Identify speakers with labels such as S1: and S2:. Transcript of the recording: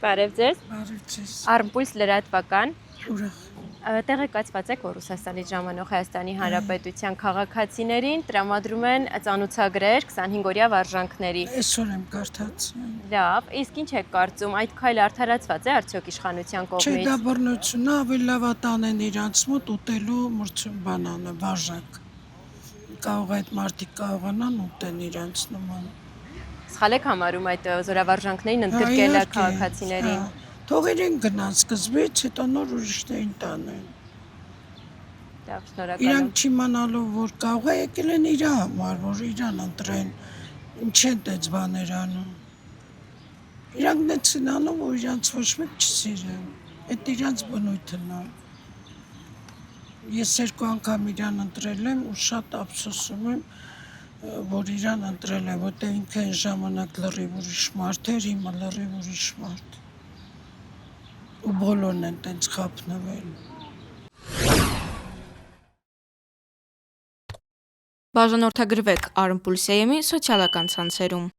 S1: Բարև ձեզ։
S2: Բարև ձեզ։
S1: Արմպուլս լրատվական։
S2: Ուրախ։
S1: Տեղեկացված եք, որ Ռուսաստանից ժամանող Հայաստանի Հանրապետության քաղաքացիներին տրամադրում են ծանոթագրեր 25-օրյա վարժանքների։
S2: Այսօր եմ կարդաց։
S1: Լավ, իսկ ինչ եք կարծում, այդ քայլը արդարացված է արդյոք իշխանության
S2: Չէ,
S1: կողմից։
S2: դա բռնությունն է, ավելի լավ է տանեն իրանց մոտ ուտելու բանանը, վարժակ։ Կարող այդ մարդիկ կարողանան ուտեն իրանց նման։
S1: Սխալ եք համարում այդ զորավարժանքներին ընդգրկելը քաղաքացիներին։
S2: Թող իրեն գնան սկզբից, հետո նոր ուրիշներին տանեն։
S1: Լավ, շնորհակալ եմ։
S2: Իրանք չիմանալով, որ կարող է եկել են իր համար, որ իրան ընտրեն, ինչ են դες բաներ անում։ Իրանք դες են անում, որ իրանց ոչ մեկ չսիրեն։ Այդ իրանց բնույթն է։ Ես 2 անգամ իրան ընտրել եմ ու շատ ափսոսում եմ, որ իրան ընտրել եմ, որտեղ ինքը այն ժամանակ լրիվ ուրիշ մարդ էր, հիմա լրիվ ուրիշ մարդ։ Ու բոլորն են տենց խափնվել։
S3: Բաժանորդագրվեք Armpulse-ի սոցիալական ցանցերում։